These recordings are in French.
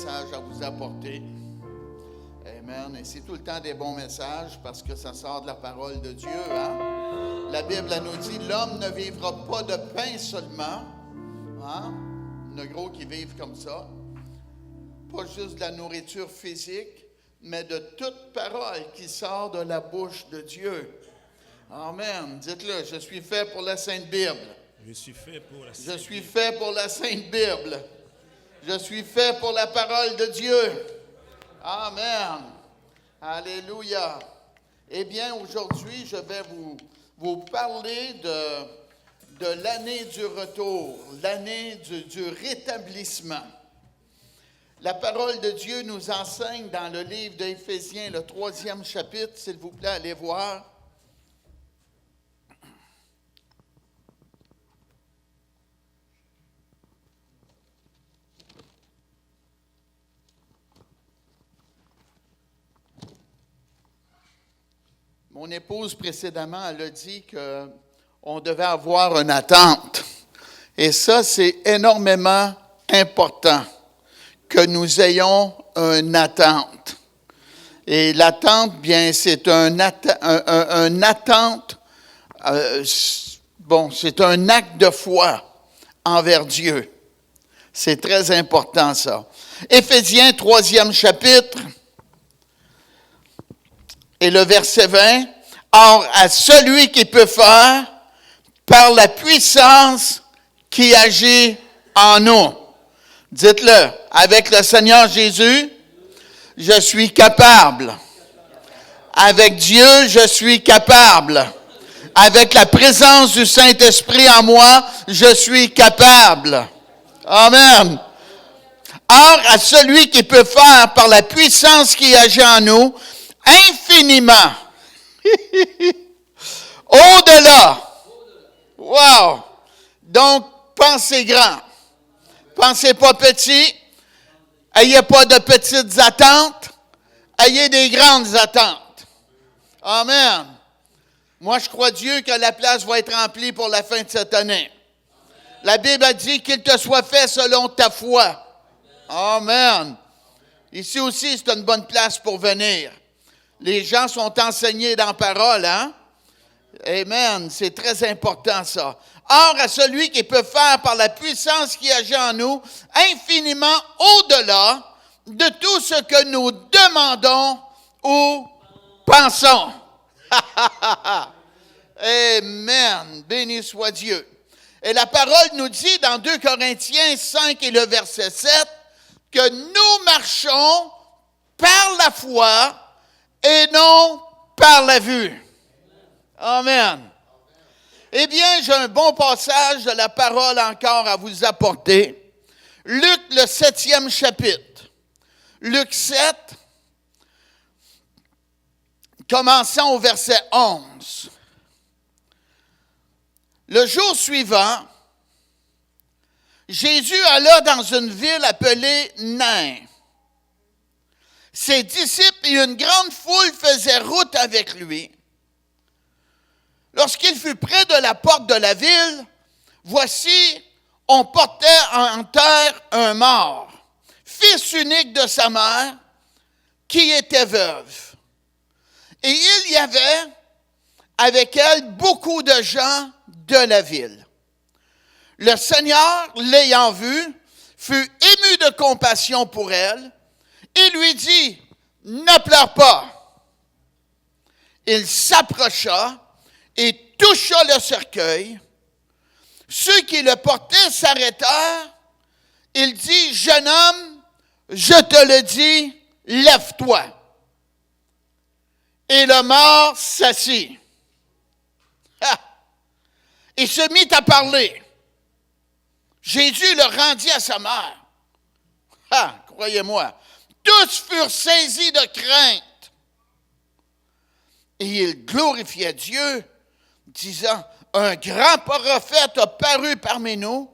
message à vous apporter. Amen. Et c'est tout le temps des bons messages parce que ça sort de la parole de Dieu. Hein? La Bible elle nous dit, l'homme ne vivra pas de pain seulement. Hein? Il y en a gros qui vivent comme ça. Pas juste de la nourriture physique, mais de toute parole qui sort de la bouche de Dieu. Amen. Dites-le, je suis fait pour la Sainte Bible. Je suis fait pour la Sainte Je suis fait pour la Sainte Bible. Je suis fait pour la parole de Dieu. Amen. Alléluia. Eh bien, aujourd'hui, je vais vous parler de l'année du retour, l'année du rétablissement. La parole de Dieu nous enseigne dans le livre d'Éphésiens, le 3e chapitre, s'il vous plaît, allez voir. Mon épouse, précédemment, elle a dit qu'on devait avoir une attente. Et ça, c'est énormément important, que nous ayons une attente. Et l'attente, bien, c'est une attente, c'est un acte de foi envers Dieu. C'est très important, ça. Éphésiens, 3e chapitre, et le verset 20, « Or, à celui qui peut faire, par la puissance qui agit en nous. » Dites-le, avec le Seigneur Jésus, je suis capable. Avec Dieu, je suis capable. Avec la présence du Saint-Esprit en moi, je suis capable. Amen. Or, à celui qui peut faire par la puissance qui agit en nous, infiniment, au-delà. Wow! Donc, pensez grand. Pensez pas petit. Ayez pas de petites attentes. Ayez des grandes attentes. Amen. Moi, je crois Dieu que la place va être remplie pour la fin de cette année. La Bible a dit qu'il te soit fait selon ta foi. Amen. Ici aussi, c'est une bonne place pour venir. Les gens sont enseignés dans la parole, hein? Amen. C'est très important, ça. Or, à celui qui peut faire par la puissance qui agit en nous, infiniment au-delà de tout ce que nous demandons ou pensons. Amen. Béni soit Dieu. Et la parole nous dit dans 2 Corinthiens 5 et le verset 7 que nous marchons par la foi et non par la vue. Amen. Eh bien, j'ai un bon passage de la parole encore à vous apporter. Luc, le 7e chapitre. Luc 7, commençant au verset 11. Le jour suivant, Jésus alla dans une ville appelée Nain. Ses disciples et une grande foule faisaient route avec lui. Lorsqu'il fut près de la porte de la ville, voici, on portait en terre un mort, fils unique de sa mère, qui était veuve. Et il y avait avec elle beaucoup de gens de la ville. Le Seigneur, l'ayant vue, fut ému de compassion pour elle, et lui dit, « Ne pleure pas. » Il s'approcha et toucha le cercueil. Ceux qui le portaient s'arrêtèrent. Il dit, « Jeune homme, je te le dis, lève-toi. » Et le mort s'assit. Il se mit à parler. Jésus le rendit à sa mère. Croyez-moi. Tous furent saisis de crainte. Et ils glorifiaient Dieu, disant, un grand prophète a paru parmi nous,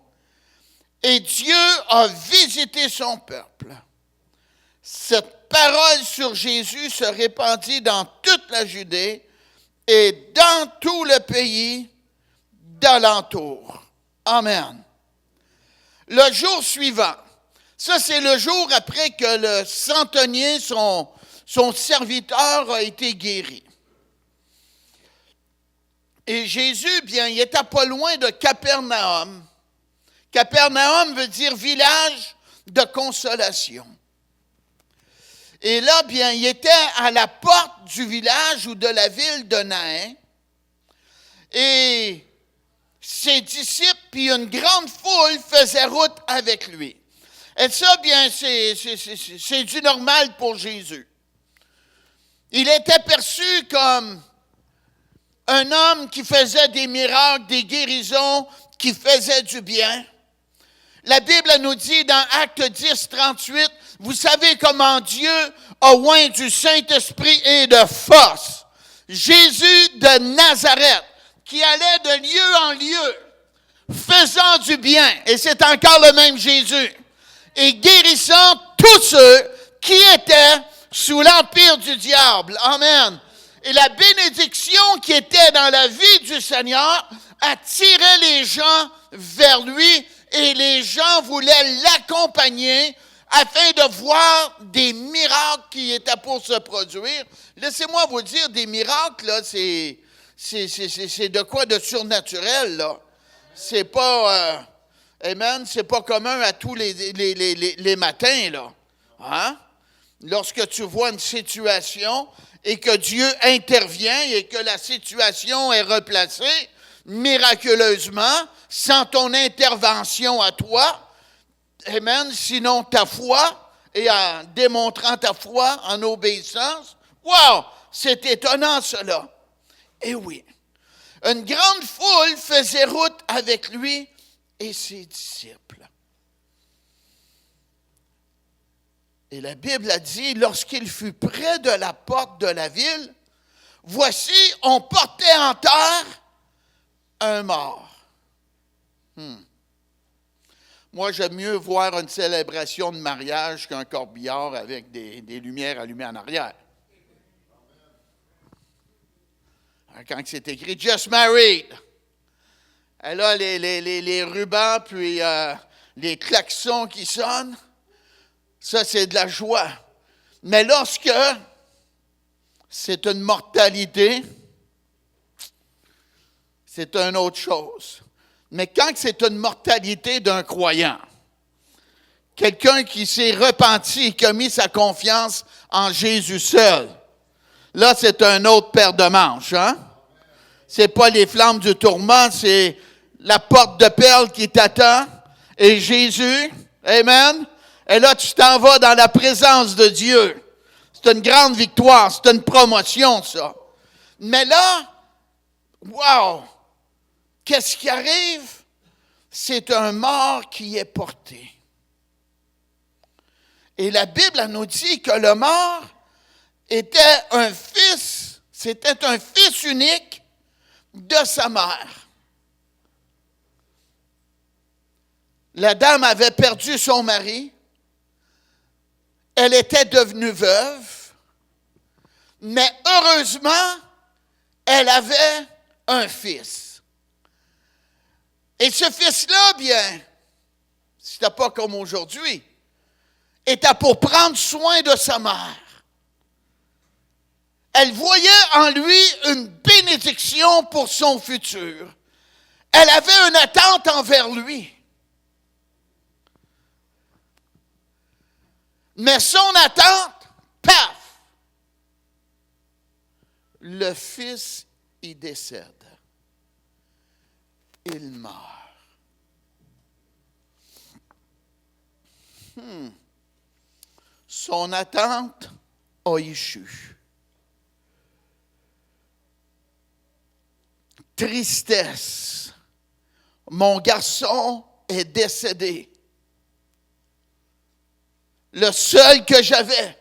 et Dieu a visité son peuple. Cette parole sur Jésus se répandit dans toute la Judée et dans tout le pays d'alentour. Amen. Le jour suivant, Ça, c'est le jour après que le centenier, son serviteur, a été guéri. Et Jésus, bien, il n'était pas loin de Capernaum. Capernaum veut dire village de consolation. Et là, bien, il était à la porte du village ou de la ville de Nain. Et ses disciples, puis une grande foule faisaient route avec lui. Et ça, bien, c'est du normal pour Jésus. Il était perçu comme un homme qui faisait des miracles, des guérisons, qui faisait du bien. La Bible nous dit dans Acte 10, 38, vous savez comment Dieu a oint du Saint-Esprit et de force Jésus de Nazareth, qui allait de lieu en lieu, faisant du bien, et c'est encore le même Jésus, et guérissant tous ceux qui étaient sous l'empire du diable. Amen. Et la bénédiction qui était dans la vie du Seigneur attirait les gens vers lui, et les gens voulaient l'accompagner afin de voir des miracles qui étaient pour se produire. Laissez-moi vous dire, des miracles, là, c'est de quoi de surnaturel, là. C'est pas, amen, c'est pas commun à tous les matins, là. Hein? Lorsque tu vois une situation et que Dieu intervient et que la situation est replacée miraculeusement, sans ton intervention à toi, amen, sinon ta foi, et en démontrant ta foi en obéissance, wow, c'est étonnant cela. Et oui, une grande foule faisait route avec lui et ses disciples. Et la Bible a dit, lorsqu'il fut près de la porte de la ville, voici, on portait en terre un mort. Moi, j'aime mieux voir une célébration de mariage qu'un corbillard avec des lumières allumées en arrière. Quand c'est écrit « Just married », elle a les rubans puis les klaxons qui sonnent. Ça, c'est de la joie. Mais lorsque c'est une mortalité, c'est une autre chose. Mais quand c'est une mortalité d'un croyant, quelqu'un qui s'est repenti, qui a mis sa confiance en Jésus seul, là, c'est un autre paire de manches, hein? C'est pas les flammes du tourment, c'est la porte de perles qui t'attend. Et Jésus, amen, et là, tu t'en vas dans la présence de Dieu. C'est une grande victoire, c'est une promotion, ça. Mais là, wow! Qu'est-ce qui arrive? C'est un mort qui est porté. Et la Bible nous dit que le mort était un fils, c'était un fils unique de sa mère. La dame avait perdu son mari. Elle était devenue veuve. Mais heureusement, elle avait un fils. Et ce fils-là, bien, c'était pas comme aujourd'hui, était pour prendre soin de sa mère. Elle voyait en lui une bénédiction pour son futur. Elle avait une attente envers lui. Mais son attente, paf! Le fils y décède. Il meurt. Son attente a échu. Tristesse. Mon garçon est décédé. Le seul que j'avais.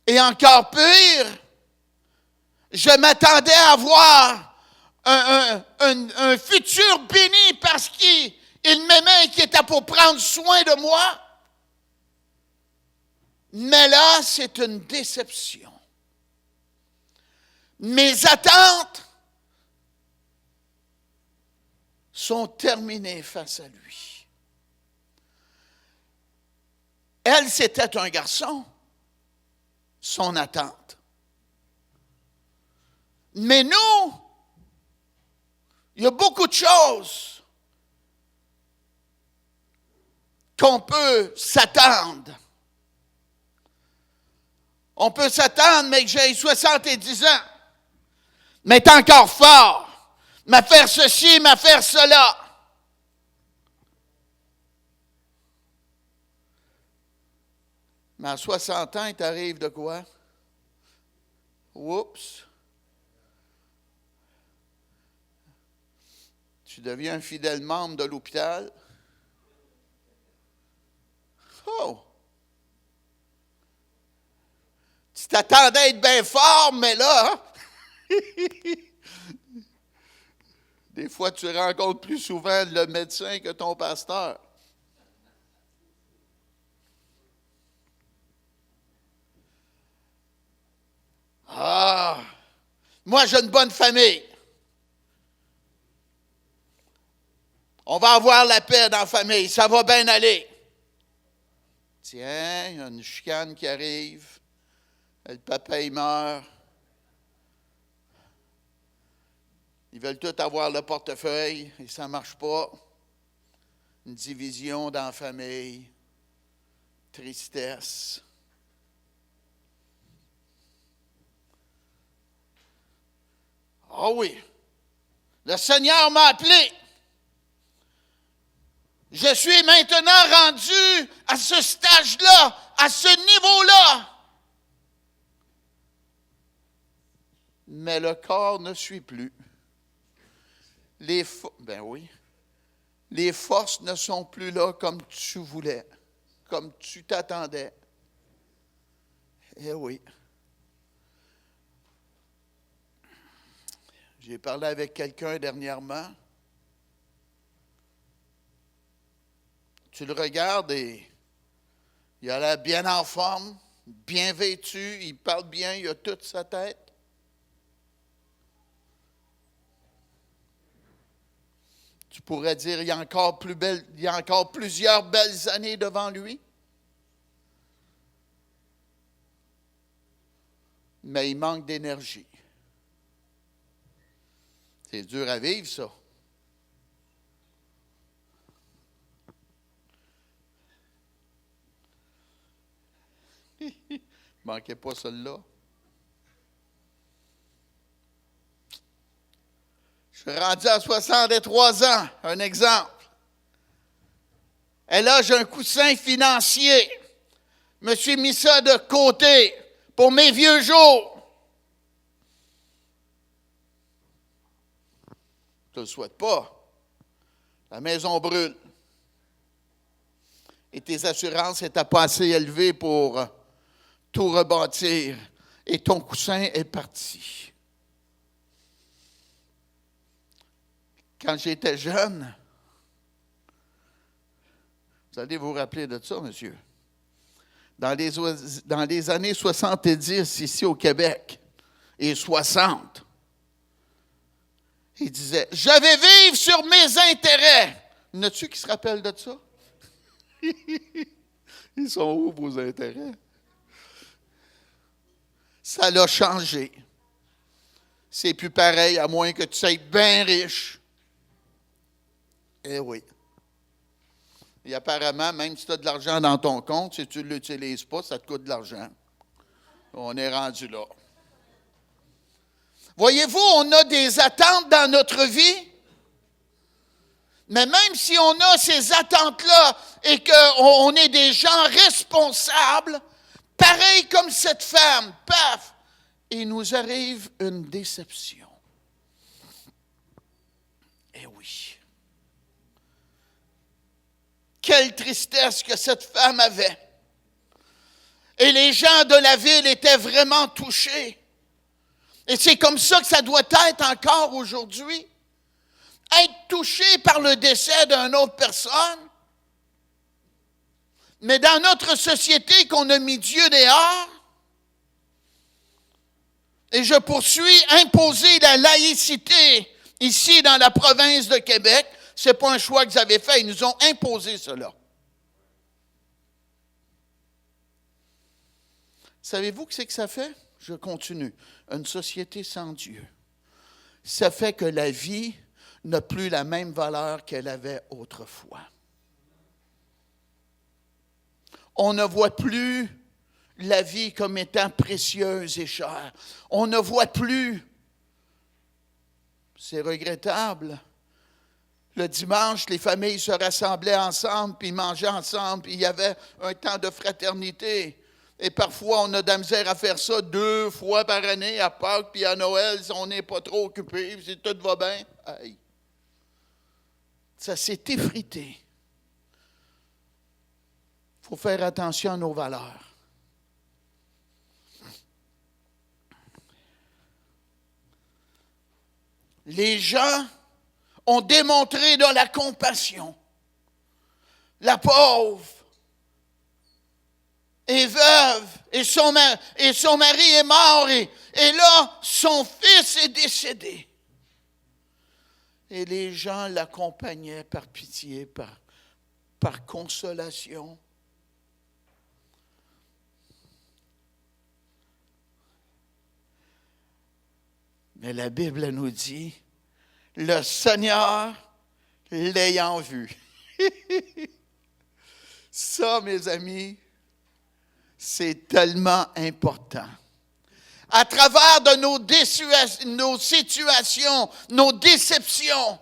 Et encore pire, je m'attendais à avoir un futur béni parce qu'il m'aimait et qu'il était pour prendre soin de moi. Mais là, c'est une déception. Mes attentes sont terminées face à lui. Elle, c'était un garçon, son attente. Mais nous, il y a beaucoup de choses qu'on peut s'attendre. On peut s'attendre, mais que j'ai 70 ans, mais est encore fort, m'a faire ceci, m'a faire cela. Mais à 60 ans, il t'arrive de quoi? Oups! Tu deviens un fidèle membre de l'hôpital. Oh! Tu t'attendais à être bien fort, mais là, des fois, tu rencontres plus souvent le médecin que ton pasteur. Ah! Moi, j'ai une bonne famille. On va avoir la paix dans la famille. Ça va bien aller. Tiens, il y a une chicane qui arrive. Le papa, il meurt. Ils veulent tous avoir le portefeuille et ça ne marche pas. Une division dans la famille. Tristesse. Ah oui, le Seigneur m'a appelé. Je suis maintenant rendu à ce stage-là, à ce niveau-là. Mais le corps ne suit plus. Les forces ne sont plus là comme tu voulais, comme tu t'attendais. Eh oui. J'ai parlé avec quelqu'un dernièrement. Tu le regardes et il a l'air bien en forme, bien vêtu, il parle bien, il a toute sa tête. Tu pourrais dire il y a encore plusieurs belles années devant lui. Mais il manque d'énergie. C'est dur à vivre, ça. Manquez pas celle-là. Je suis rendu à 63 ans, un exemple. Et là, j'ai un coussin financier. Je me suis mis ça de côté pour mes vieux jours. Je ne le souhaite pas. La maison brûle. Et tes assurances n'étaient pas assez élevées pour tout rebâtir. Et ton coussin est parti. Quand j'étais jeune, vous allez vous rappeler de ça, monsieur. Dans les années 70, ici au Québec, et 60, il disait, je vais vivre sur mes intérêts. Y en a-tu qui se rappellent de ça? Ils sont où vos intérêts? Ça l'a changé. C'est plus pareil, à moins que tu sois bien riche. Eh oui. Et apparemment, même si tu as de l'argent dans ton compte, si tu ne l'utilises pas, ça te coûte de l'argent. On est rendu là. Voyez-vous, on a des attentes dans notre vie, mais même si on a ces attentes-là et qu'on est des gens responsables, pareil comme cette femme, paf, il nous arrive une déception. Eh oui. Quelle tristesse que cette femme avait. Et les gens de la ville étaient vraiment touchés. Et c'est comme ça que ça doit être encore aujourd'hui. Être touché par le décès d'une autre personne. Mais dans notre société qu'on a mis Dieu dehors, et je poursuis, imposer la laïcité ici dans la province de Québec, Ce n'est pas un choix qu'ils avaient fait. Ils nous ont imposé cela. Savez-vous ce que ça fait? Je continue. Une société sans Dieu. Ça fait que la vie n'a plus la même valeur qu'elle avait autrefois. On ne voit plus la vie comme étant précieuse et chère. On ne voit plus, c'est regrettable, le dimanche, les familles se rassemblaient ensemble, puis mangeaient ensemble, puis il y avait un temps de fraternité. Et parfois, on a de la misère à faire ça 2 fois par année, à Pâques, puis à Noël, si on n'est pas trop occupé, puis si tout va bien. Aïe. Ça s'est effrité. Il faut faire attention à nos valeurs. Les gens ont démontré de la compassion. La pauvre est veuve et son mari est mort et là, son fils est décédé. Et les gens l'accompagnaient par pitié, par consolation. Mais la Bible nous dit, le Seigneur l'ayant vu. Ça, mes amis, c'est tellement important. À travers de nos situations, nos déceptions,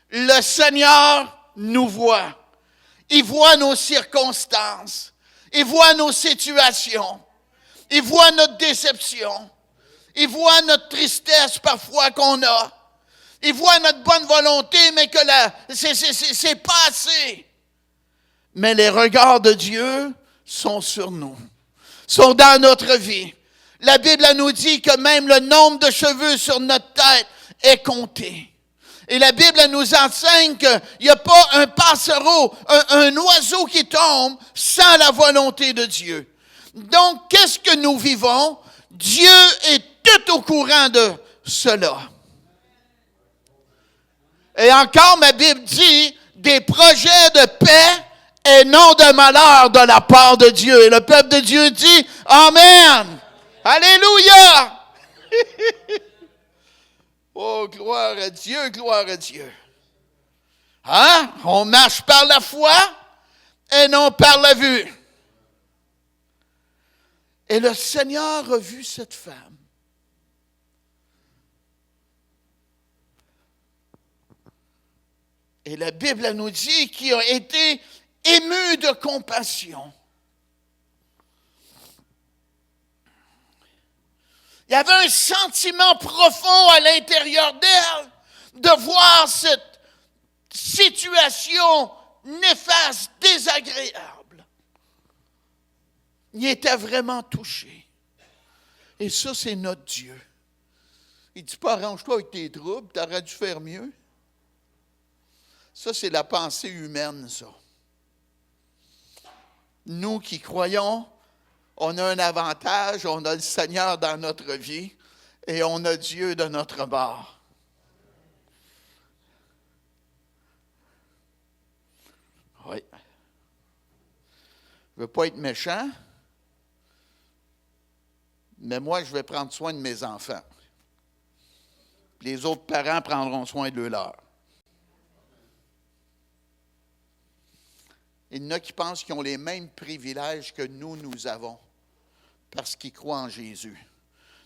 le Seigneur nous voit. Il voit nos circonstances. Il voit nos situations. Il voit notre déception. Il voit notre tristesse parfois qu'on a. Il voit notre bonne volonté, mais que c'est pas assez. Mais les regards de Dieu sont sur nous, sont dans notre vie. La Bible nous dit que même le nombre de cheveux sur notre tête est compté. Et la Bible nous enseigne qu'il n'y a pas un passereau, un oiseau qui tombe sans la volonté de Dieu. Donc, qu'est-ce que nous vivons? Dieu est tout au courant de cela. Et encore, ma Bible dit, des projets de paix et non de malheur de la part de Dieu. Et le peuple de Dieu dit, Amen. Alléluia. Oh, gloire à Dieu, gloire à Dieu. Hein? On marche par la foi et non par la vue. Et le Seigneur a vu cette femme. Et la Bible nous dit qu'il a été ému de compassion. Il y avait un sentiment profond à l'intérieur d'elle de voir cette situation néfaste, désagréable. Il était vraiment touché. Et ça, c'est notre Dieu. Il ne dit pas, arrange-toi avec tes troubles, tu aurais dû faire mieux. Ça, c'est la pensée humaine, ça. Nous qui croyons, on a un avantage, on a le Seigneur dans notre vie et on a Dieu de notre bord. Oui. Je ne veux pas être méchant, mais moi, je vais prendre soin de mes enfants. Les autres parents prendront soin de leurs. Il y en a qui pensent qu'ils ont les mêmes privilèges que nous avons parce qu'ils croient en Jésus.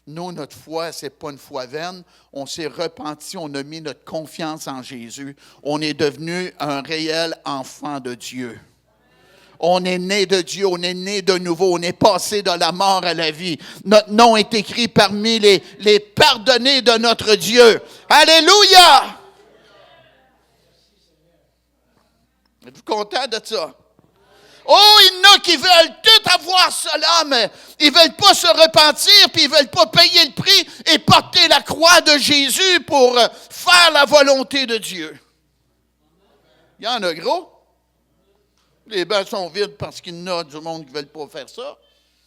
Nous, notre foi, ce n'est pas une foi vaine. On s'est repenti, on a mis notre confiance en Jésus. On est devenu un réel enfant de Dieu. On est né de Dieu, on est né de nouveau, on est passé de la mort à la vie. Notre nom est écrit parmi les pardonnés de notre Dieu. Alléluia! Êtes-vous content de ça? Oh, il y en a qui veulent tout avoir cela, mais ils ne veulent pas se repentir, puis ils ne veulent pas payer le prix et porter la croix de Jésus pour faire la volonté de Dieu. Il y en a gros. Les bancs sont vides parce qu'il y en a du monde qui ne veulent pas faire ça.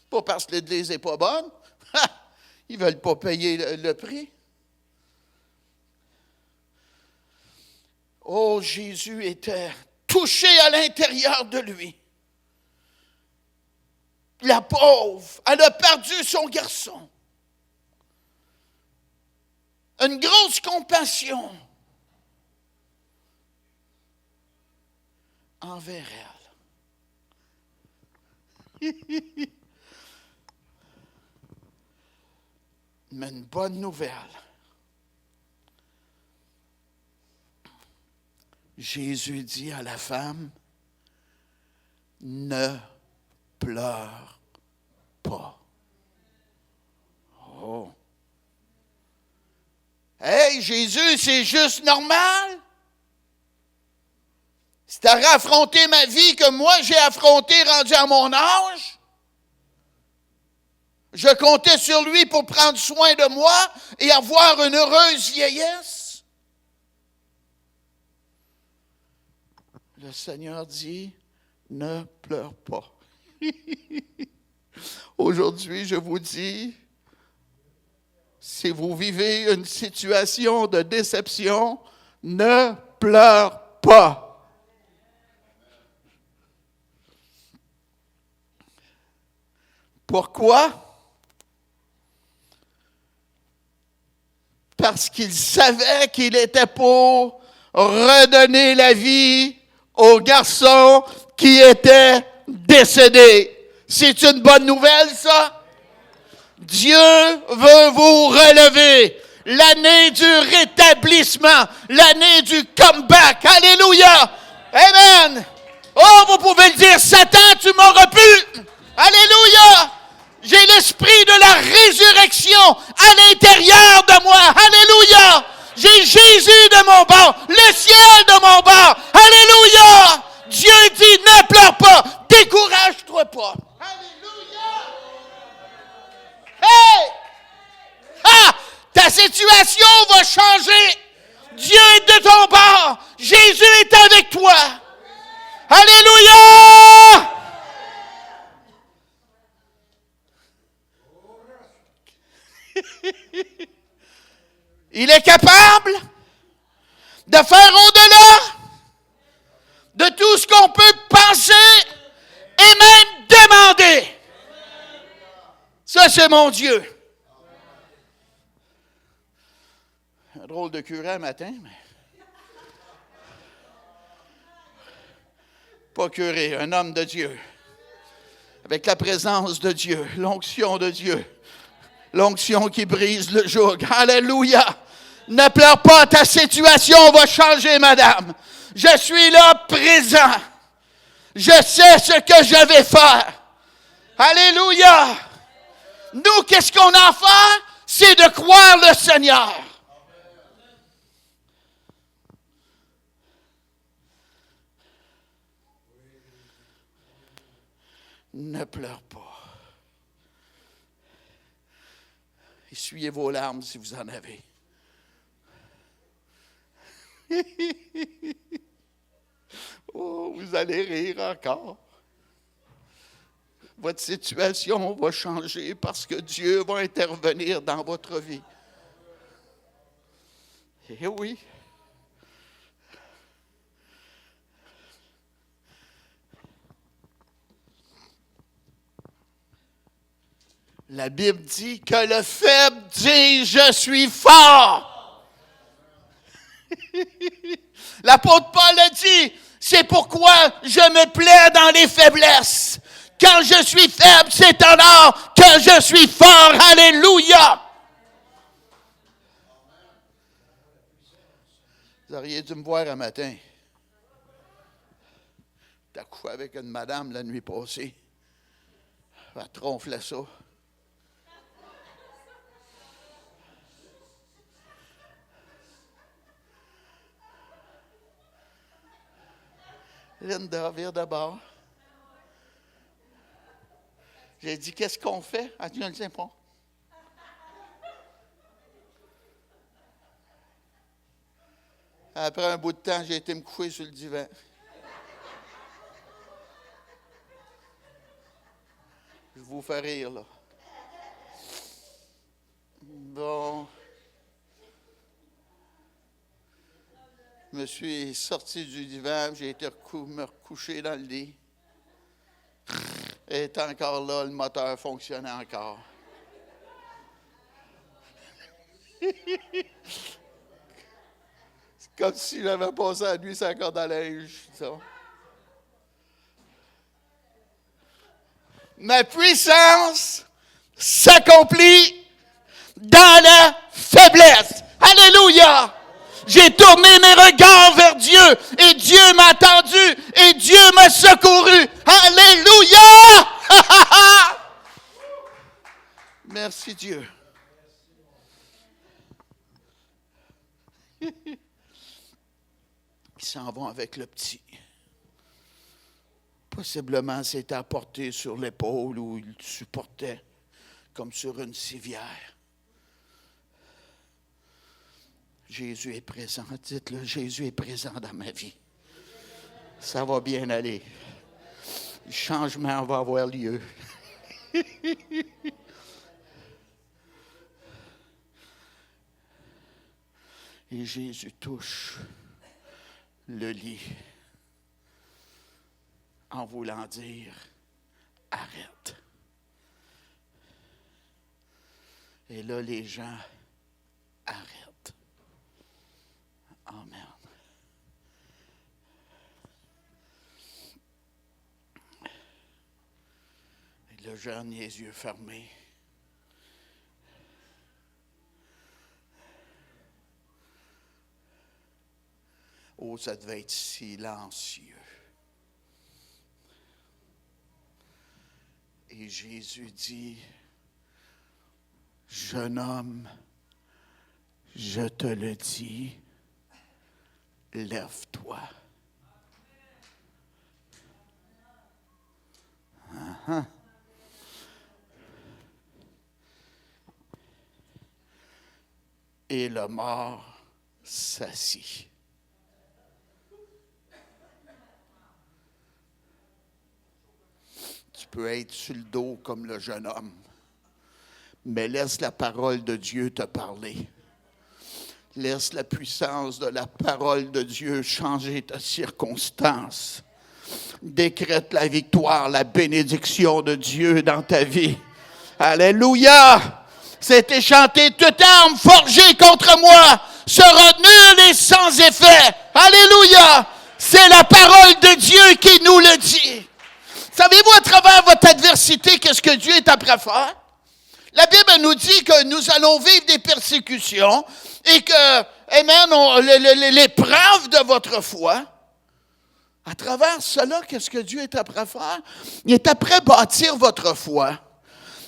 Pas parce que l'Église n'est pas bonne. Ils ne veulent pas payer le prix. Oh, Jésus était touché à l'intérieur de lui. La pauvre, elle a perdu son garçon. Une grosse compassion envers elle. Mais une bonne nouvelle. Jésus dit à la femme, ne pleure pas. Oh. Hey, Jésus, c'est juste normal. Si tu aurais affronté ma vie comme moi j'ai affronté rendu à mon âge, je comptais sur lui pour prendre soin de moi et avoir une heureuse vieillesse. Le Seigneur dit, ne pleure pas. Aujourd'hui, je vous dis, si vous vivez une situation de déception, ne pleure pas. Pourquoi? Parce qu'il savait qu'il était pour redonner la vie au garçon qui était décédé. C'est une bonne nouvelle, ça? Dieu veut vous relever. L'année du rétablissement, l'année du comeback. Alléluia! Amen! Oh, vous pouvez le dire, Satan, tu m'auras pu! Alléluia! J'ai l'esprit de la résurrection à l'intérieur de moi. Alléluia! J'ai Jésus de mon bord, le ciel de mon bord. Alléluia! Dieu dit, ne pleure pas, décourage-toi pas. Alléluia! Hey! Ah! Ta situation va changer. Dieu est de ton bord. Jésus est avec toi. Alléluia! Il est capable de faire au-delà de tout ce qu'on peut penser et même demander. Ça, c'est mon Dieu. Un drôle de curé un matin, mais pas curé, un homme de Dieu. Avec la présence de Dieu, l'onction de Dieu. L'onction qui brise le joug. Alléluia! Ne pleure pas, ta situation va changer, madame. Je suis là présent. Je sais ce que je vais faire. Alléluia! Nous, qu'est-ce qu'on a à faire? C'est de croire le Seigneur. Ne pleure pas. Essuyez vos larmes si vous en avez. Oh, vous allez rire encore. Votre situation va changer parce que Dieu va intervenir dans votre vie. Eh oui. La Bible dit que le faible dit « Je suis fort ». L'apôtre Paul a dit « C'est pourquoi je me plais dans les faiblesses. Quand je suis faible, c'est alors que je suis fort. » Alléluia! Vous auriez dû me voir un matin. T'as couché avec une madame la nuit passée. Elle tronflait ça. Linda, vire de bord. J'ai dit, qu'est-ce qu'on fait? Elle dit, je ne sais pas. Après un bout de temps, j'ai été me coucher sur le divan. Je vous fais rire, là. Bon. Je me suis sorti du divan, j'ai été me recoucher dans le lit. Et encore là, le moteur fonctionnait encore. C'est comme si j'avais passé la nuit sur la corde à linge. Ça. Ma puissance s'accomplit dans la faiblesse. Alléluia! J'ai tourné mes regards vers Dieu et Dieu m'a entendu et Dieu m'a secouru. Alléluia! Merci Dieu. Ils s'en vont avec le petit. Possiblement, c'était apporté sur l'épaule ou il le supportait comme sur une civière. Jésus est présent. Dites-le, Jésus est présent dans ma vie. Ça va bien aller. Le changement va avoir lieu. Et Jésus touche le lit en voulant dire, arrête. Et là, les gens arrêtent. Amen. Et le jeune, les yeux fermés. Oh, ça devait être silencieux. Et Jésus dit, jeune homme, je te le dis, lève-toi. Uh-huh. Et le mort s'assit. Tu peux être sur le dos comme le jeune homme, mais laisse la parole de Dieu te parler. Laisse la puissance de la parole de Dieu changer ta circonstance. Décrète la victoire, la bénédiction de Dieu dans ta vie. Alléluia! C'était chanté, toute arme forgée contre moi sera nulle et sans effet. Alléluia! C'est la parole de Dieu qui nous le dit. Savez-vous, à travers votre adversité, qu'est-ce que Dieu est après faire? La Bible nous dit que nous allons vivre des persécutions et que, amen, l'épreuve de votre foi, à travers cela, qu'est-ce que Dieu est après faire? Il est après bâtir votre foi.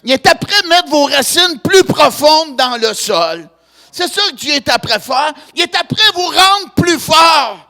Il est après mettre vos racines plus profondes dans le sol. C'est ça que Dieu est après faire. Il est après vous rendre plus fort.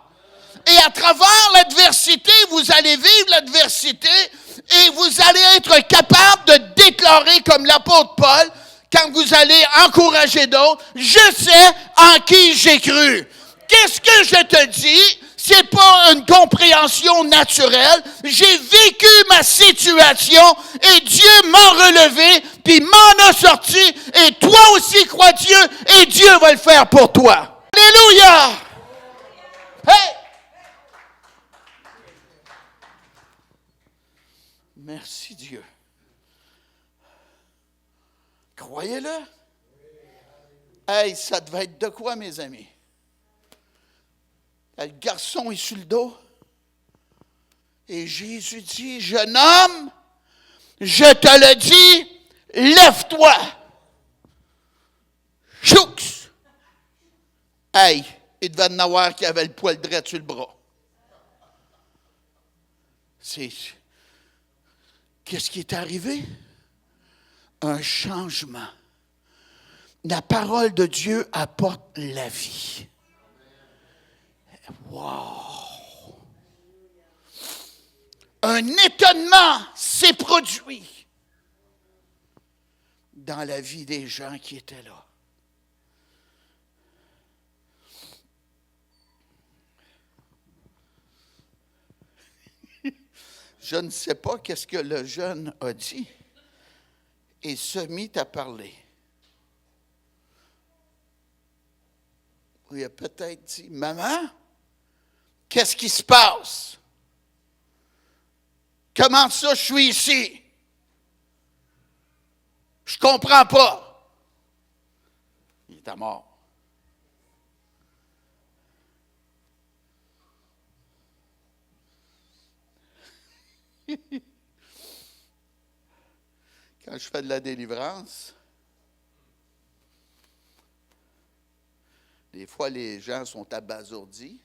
Et à travers l'adversité, vous allez vivre l'adversité et vous allez être capable de déclarer comme l'apôtre Paul, quand vous allez encourager d'autres, je sais en qui j'ai cru. Qu'est-ce que je te dis? C'est pas une compréhension naturelle. J'ai vécu ma situation et Dieu m'a relevé, puis m'en a sorti. Et toi aussi crois Dieu et Dieu va le faire pour toi. Alléluia! Hey! Merci Dieu. Croyez-le. Hey, ça devait être de quoi, mes amis? Le garçon est sur le dos. Et Jésus dit, jeune homme, je te le dis, lève-toi. Choux! Hey, il devait en avoir qui avait le poil droit sur le bras. Qu'est-ce qui est arrivé? Un changement. La parole de Dieu apporte la vie. Wow! Un étonnement s'est produit dans la vie des gens qui étaient là. Je ne sais pas qu'est-ce que le jeune a dit et se mit à parler. Il a peut-être dit, « Maman, Qu'est-ce qui se passe? Comment ça, je suis ici? Je comprends pas. Il est à mort. Quand je fais de la délivrance, des fois les gens sont abasourdis.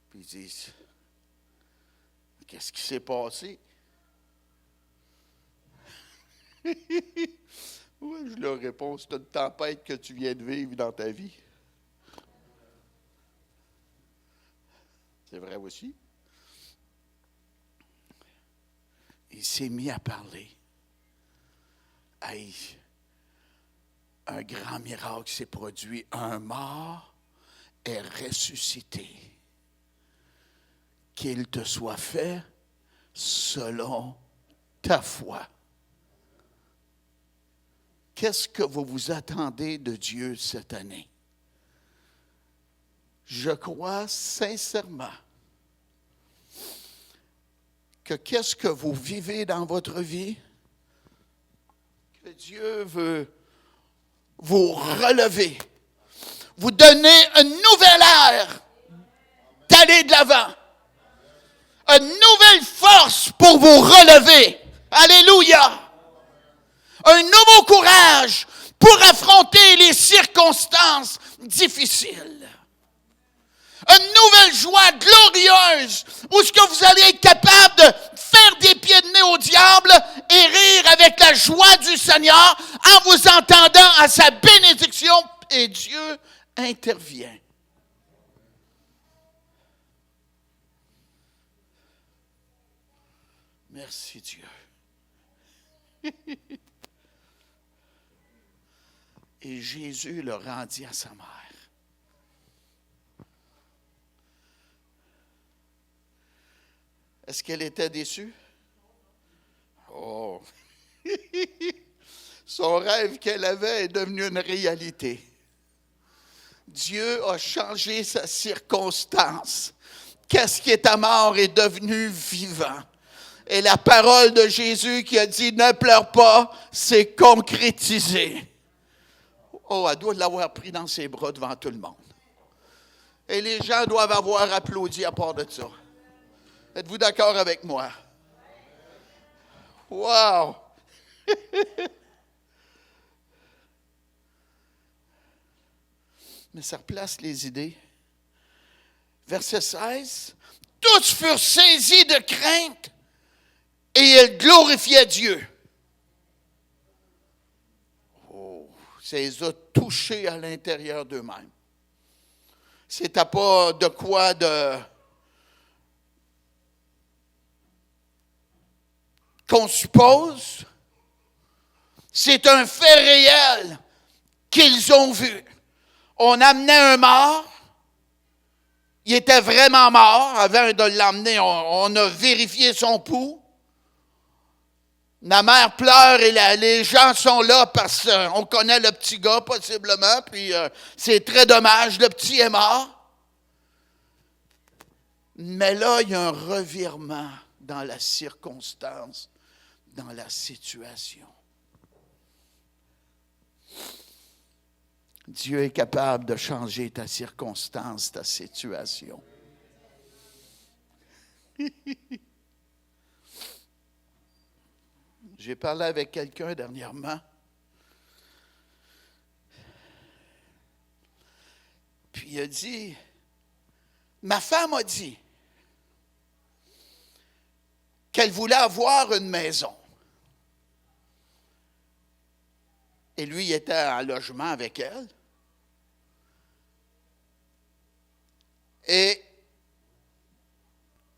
Puis ils disent, qu'est-ce qui s'est passé? Oui, je leur réponds, c'est une tempête que tu viens de vivre dans ta vie. C'est vrai aussi. Il s'est mis à parler. Hey, un grand miracle s'est produit. Un mort est ressuscité. Qu'il te soit fait selon ta foi. Qu'est-ce que vous vous attendez de Dieu cette année? Je crois sincèrement que qu'est-ce que vous vivez dans votre vie, que Dieu veut vous relever, vous donner une nouvelle ère d'aller de l'avant, une nouvelle force pour vous relever. Alléluia! Un nouveau courage pour affronter les circonstances difficiles. Une nouvelle joie glorieuse où ce que vous allez être capable de faire des pieds de nez au diable et rire avec la joie du Seigneur en vous entendant à sa bénédiction et Dieu intervient. Merci Dieu. Et Jésus le rendit à sa mère. Est-ce qu'elle était déçue? Oh! Son rêve qu'elle avait est devenu une réalité. Dieu a changé sa circonstance. Qu'est-ce qui était mort est devenu vivant. Et la parole de Jésus qui a dit « Ne pleure pas » s'est concrétisée. Oh, elle doit l'avoir pris dans ses bras devant tout le monde. Et les gens doivent avoir applaudi à part de ça. Êtes-vous d'accord avec moi? Wow! Mais ça replace les idées. Verset 16. Tous furent saisis de crainte et ils glorifiaient Dieu. Oh, ça les a touchés à l'intérieur d'eux-mêmes. C'était pas de quoi qu'on suppose. C'est un fait réel qu'ils ont vu. On amenait un mort. Il était vraiment mort. Avant de l'emmener, on a vérifié son pouls. La mère pleure et les gens sont là parce qu'on connaît le petit gars possiblement. Puis c'est très dommage, le petit est mort. Mais là, il y a un revirement dans la circonstance, dans la situation. Dieu est capable de changer ta circonstance, ta situation. J'ai parlé avec quelqu'un dernièrement. Puis il a dit, ma femme a dit qu'elle voulait avoir une maison. Et lui, il était en logement avec elle. Et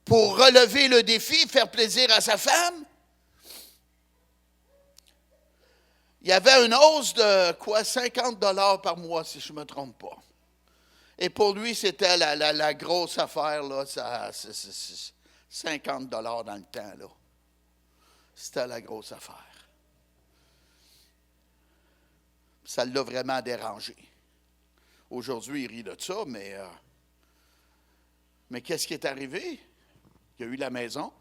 pour relever le défi, faire plaisir à sa femme, il y avait une hausse de quoi, 50 $ par mois, si je ne me trompe pas. Et pour lui, c'était la grosse affaire, là, c'est 50 $ dans le temps, là. C'était la grosse affaire. Ça l'a vraiment dérangé. Aujourd'hui, il rit de ça, mais Mais qu'est-ce qui est arrivé? Il y a eu la maison.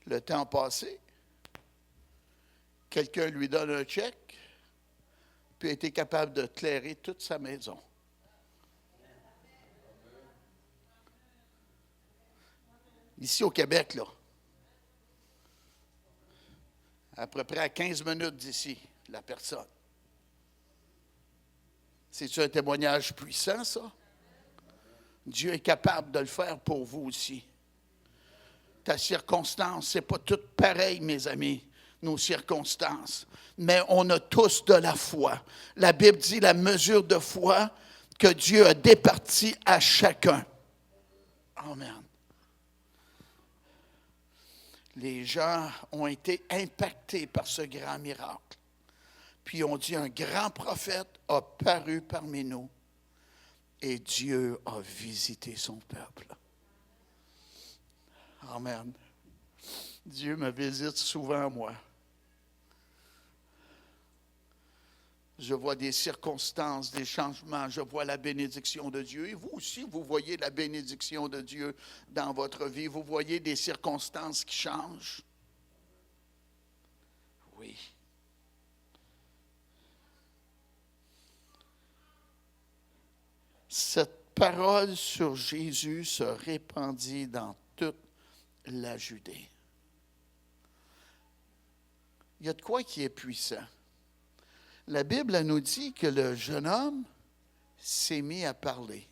Le temps passé. Quelqu'un lui donne un chèque, puis a été capable de clairer toute sa maison. Ici au Québec, là, à peu près à 15 minutes d'ici, la personne. C'est-tu un témoignage puissant, ça? Dieu est capable de le faire pour vous aussi. Ta circonstance, ce n'est pas tout pareil, mes amis, nos circonstances. Mais on a tous de la foi. La Bible dit la mesure de foi que Dieu a départie à chacun. Amen. Les gens ont été impactés par ce grand miracle. Puis on dit, un grand prophète a paru parmi nous et Dieu a visité son peuple. Amen. Dieu me visite souvent, moi. Je vois des circonstances, des changements, je vois la bénédiction de Dieu. Et vous aussi, vous voyez la bénédiction de Dieu dans votre vie. Vous voyez des circonstances qui changent. Oui. Cette parole sur Jésus se répandit dans toute la Judée. Il y a de quoi qui est puissant. La Bible elle nous dit que le jeune homme s'est mis à parler.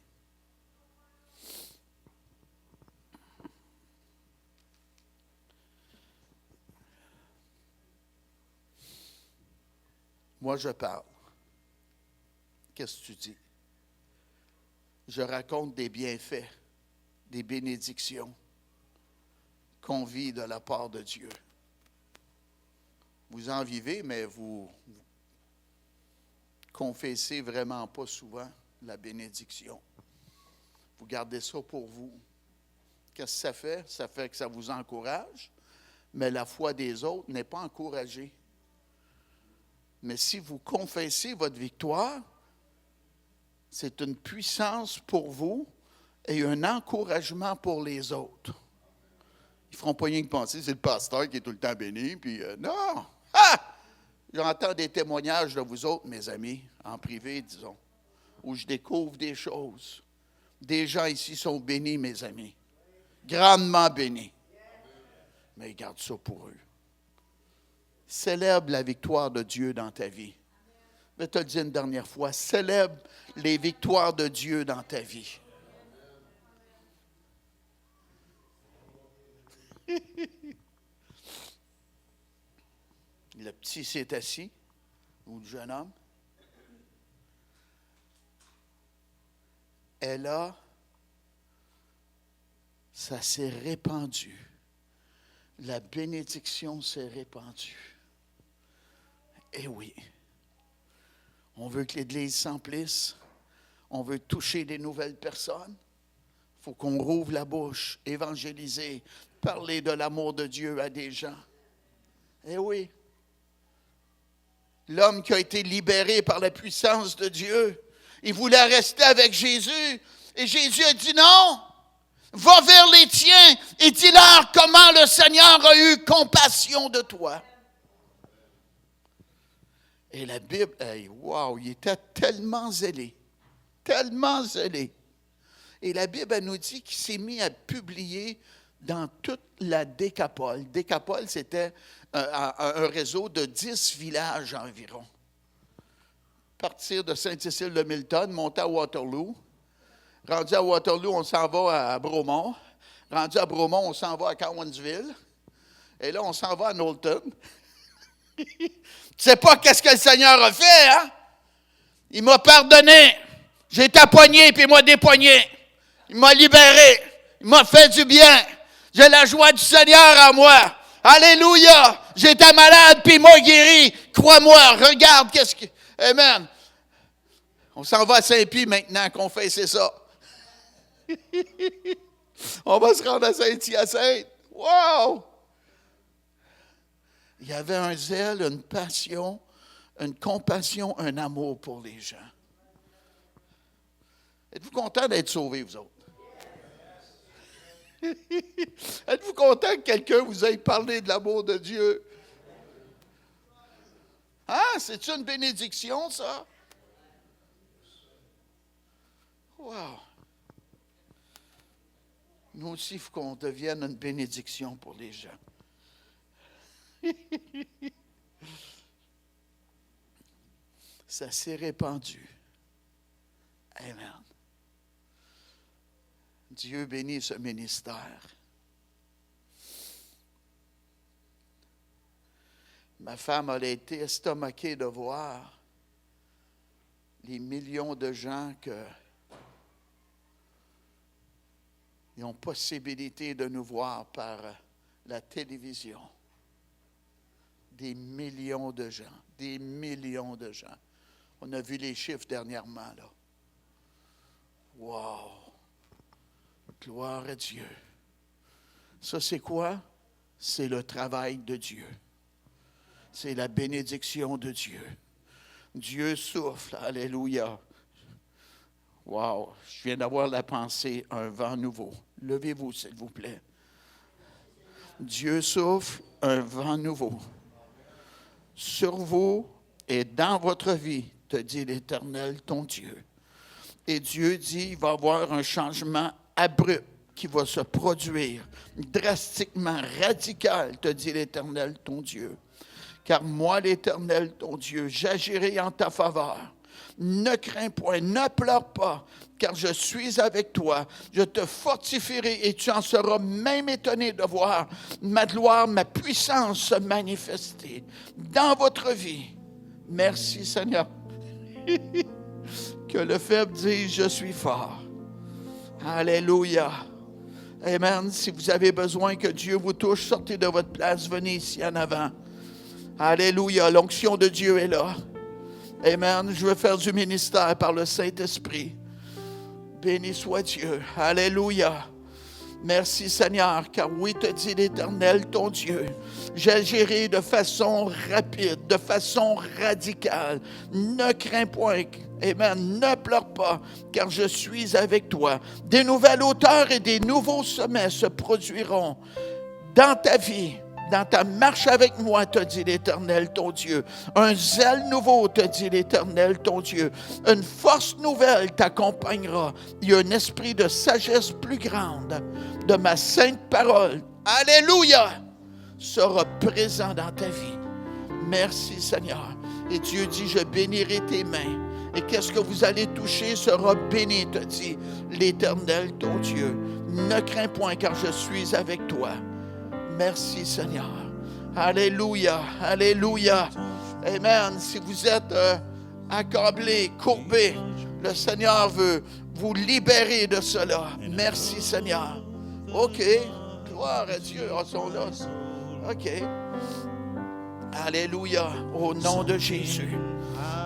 Moi, je parle. Qu'est-ce que tu dis? Je raconte des bienfaits, des bénédictions qu'on vit de la part de Dieu. Vous en vivez, mais vous confessez vraiment pas souvent la bénédiction. Vous gardez ça pour vous. Qu'est-ce que ça fait? Ça fait que ça vous encourage, mais la foi des autres n'est pas encouragée. Mais si vous confessez votre victoire, c'est une puissance pour vous et un encouragement pour les autres. Ils ne feront pas rien que penser, c'est le pasteur qui est tout le temps béni, puis non! Ah! J'entends des témoignages de vous autres, mes amis, en privé, disons, où je découvre des choses. Des gens ici sont bénis, mes amis. Grandement bénis. Mais garde ça pour eux. Célèbre la victoire de Dieu dans ta vie. Je vais te le dire une dernière fois. Célèbre les victoires de Dieu dans ta vie. Le petit s'est assis, ou le jeune homme. Et là, ça s'est répandu. La bénédiction s'est répandue. Eh oui. On veut que l'Église s'emplisse. On veut toucher des nouvelles personnes. Il faut qu'on rouvre la bouche, évangéliser, parler de l'amour de Dieu à des gens. Eh oui. L'homme qui a été libéré par la puissance de Dieu, il voulait rester avec Jésus. Et Jésus a dit non. Va vers les tiens et dis-leur comment le Seigneur a eu compassion de toi. Et la Bible, wow, il était tellement zélé. Tellement zélé. Et la Bible, elle nous dit qu'il s'est mis à publier dans toute la Décapole. Décapole, c'était un réseau de 10 villages environ. Partir de Saint-Cécile-de-Milton, monter à Waterloo. Rendu à Waterloo, on s'en va à Bromont. Rendu à Bromont, on s'en va à Cowansville. Et là, on s'en va à Knowlton. Tu sais pas qu'est-ce que le Seigneur a fait, hein? Il m'a pardonné. J'ai été poigné, puis il m'a dépoigné. Il m'a libéré. Il m'a fait du bien. J'ai la joie du Seigneur en moi. Alléluia! J'étais malade, puis il m'a guéri. Crois-moi, regarde qu'est-ce que... Amen. On s'en va à Saint-Pie maintenant qu'on fait, c'est ça. On va se rendre à Saint-Hyacinthe. Wow! Il y avait un zèle, une passion, une compassion, un amour pour les gens. Êtes-vous content d'être sauvés, vous autres? Êtes-vous content que quelqu'un vous ait parlé de l'amour de Dieu? Ah, c'est une bénédiction, ça? Wow! Nous aussi, il faut qu'on devienne une bénédiction pour les gens. Ça s'est répandu. Amen. Dieu bénit ce ministère. Ma femme a été estomaquée de voir les millions de gens qui ont possibilité de nous voir par la télévision. Des millions de gens, des millions de gens. On a vu les chiffres dernièrement, là. Wow! Gloire à Dieu. Ça, c'est quoi? C'est le travail de Dieu. C'est la bénédiction de Dieu. Dieu souffle. Alléluia. Wow! Je viens d'avoir la pensée, un vent nouveau. Levez-vous, s'il vous plaît. Dieu souffle, un vent nouveau. Sur vous et dans votre vie, te dit l'Éternel, ton Dieu. Et Dieu dit, il va y avoir un changement abrupt qui va se produire, drastiquement, radical, te dit l'Éternel, ton Dieu. Car moi, l'Éternel, ton Dieu, j'agirai en ta faveur. Ne crains point, ne pleure pas, car je suis avec toi. Je te fortifierai et tu en seras même étonné de voir ma gloire, ma puissance se manifester dans votre vie. Merci, Seigneur. Que le faible dise, je suis fort. Alléluia. Amen. Si vous avez besoin que Dieu vous touche, sortez de votre place, venez ici en avant. Alléluia. L'onction de Dieu est là. Amen. Je veux faire du ministère par le Saint-Esprit. Béni soit Dieu. Alléluia. Merci Seigneur, car oui, te dit l'Éternel, ton Dieu, j'agirai de façon rapide, de façon radicale. Ne crains point, amen, ne pleure pas, car je suis avec toi. Des nouvelles hauteurs et des nouveaux sommets se produiront dans ta vie. Dans ta marche avec moi, te dit l'Éternel, ton Dieu. Un zèle nouveau, te dit l'Éternel, ton Dieu. Une force nouvelle t'accompagnera. Il y a un esprit de sagesse plus grande de ma sainte parole. Alléluia! Sera présent dans ta vie. Merci, Seigneur. Et Dieu dit, je bénirai tes mains. Et qu'est-ce que vous allez toucher sera béni, te dit l'Éternel, ton Dieu. Ne crains point, car je suis avec toi. Merci, Seigneur. Alléluia, alléluia. Amen. Si vous êtes accablé, courbé, le Seigneur veut vous libérer de cela. Merci, Seigneur. OK. Gloire à Dieu. Oh, sont là. OK. Alléluia. Au nom de Jésus.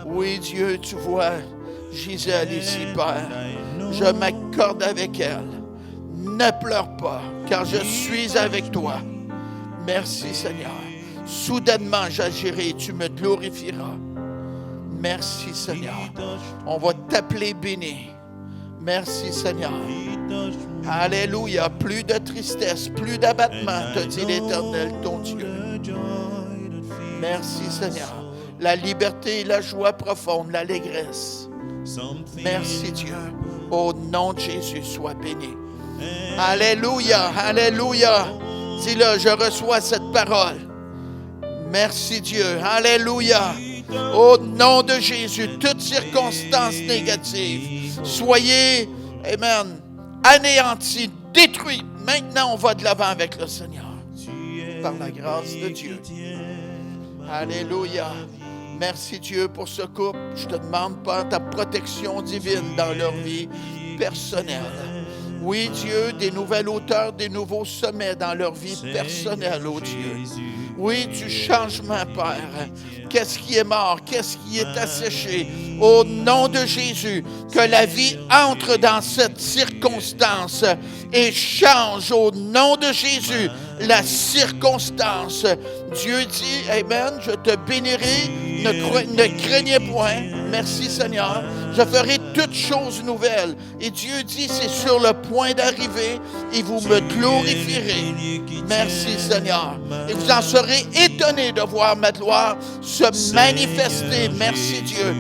Oui, Dieu, tu vois Gisèle ici, Père. Je m'accorde avec elle. Ne pleure pas, car je suis avec toi. Merci, Seigneur. Soudainement, j'agirai et tu me glorifieras. Merci, Seigneur. On va t'appeler béni. Merci, Seigneur. Alléluia. Plus de tristesse, plus d'abattement, te dit l'Éternel, ton Dieu. Merci, Seigneur. La liberté, la joie profonde, l'allégresse. Merci, Dieu. Au nom de Jésus, sois béni. Alléluia, alléluia. Dis-le, je reçois cette parole. Merci Dieu, alléluia. Au nom de Jésus, toutes circonstances négatives, soyez, amen, anéantis, détruits. Maintenant, on va de l'avant avec le Seigneur. Par la grâce de Dieu. Alléluia. Merci Dieu pour ce couple. Je te demande par ta protection divine dans leur vie personnelle. Oui, Dieu, des nouvelles hauteurs, des nouveaux sommets dans leur vie personnelle, oh Dieu. Oui, du changement, Père. Qu'est-ce qui est mort? Qu'est-ce qui est asséché? Au nom de Jésus, que la vie entre dans cette circonstance et change au nom de Jésus la circonstance. Dieu dit, amen, je te bénirai Ne craignez point. Merci Seigneur. Je ferai toutes choses nouvelles. Et Dieu dit, c'est sur le point d'arriver et vous me glorifierez. Merci Seigneur. Et vous en serez étonnés de voir ma gloire se manifester. Merci Dieu.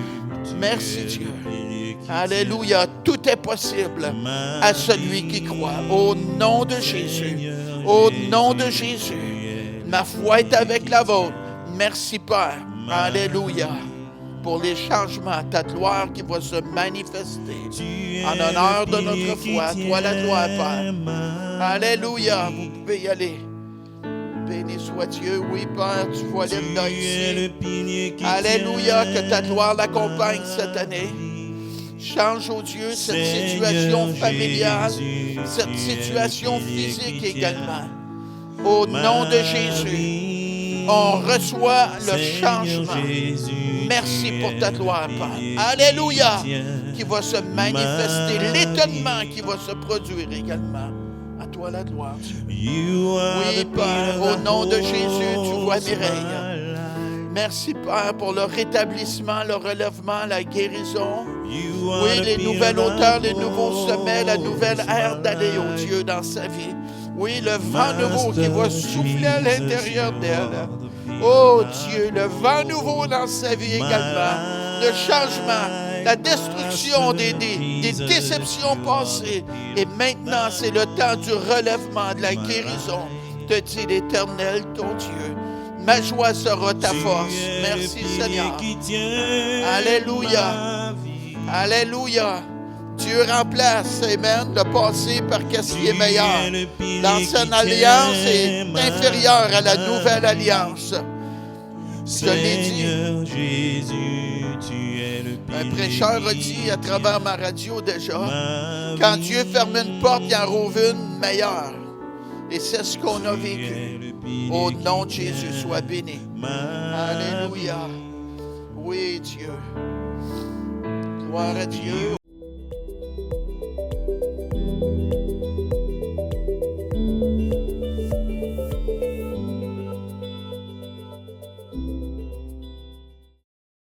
Merci Dieu. Alléluia. Tout est possible à celui qui croit. Au nom de Jésus. Au nom de Jésus. Ma foi est avec la vôtre. Merci Père. Alléluia. Pour les changements, ta gloire qui va se manifester en honneur de notre foi. À toi la gloire, Père. Alléluia. Vous pouvez y aller. Béni soit Dieu. Oui, Père, tu vois Linda ici. Alléluia. Que ta gloire l'accompagne cette année. Change, oh Dieu, cette situation familiale, cette situation physique également. Au nom de Jésus, on reçoit le changement. Merci pour ta gloire, Père. Alléluia, qui va se manifester, l'étonnement qui va se produire également. À toi la gloire, Dieu. Oui, Père, au nom de Jésus, tu vois Mireille. Merci, Père, pour le rétablissement, le relèvement, la guérison. Oui, les nouvelles hauteurs, les nouveaux sommets, la nouvelle ère d'aller, oh Dieu, dans sa vie. Oui, le vent nouveau qui va souffler à l'intérieur d'elle. Oh Dieu, le vent nouveau dans sa vie également. Le changement, la destruction des déceptions passées. Et maintenant, c'est le temps du relèvement, de la guérison. Te dit l'Éternel, ton Dieu. Ma joie sera ta force. Merci Seigneur. Alléluia. Alléluia. Dieu remplace, amen, le passé par qu'est-ce qui est meilleur. L'ancienne alliance est inférieure à la nouvelle alliance. Je l'ai dit. Un prêcheur a dit à travers ma radio déjà, quand Dieu ferme une porte, il en rouvre une meilleure. Et c'est ce qu'on a vécu. Au nom de Jésus, sois béni. Alléluia. Oui, Dieu. Gloire à Dieu.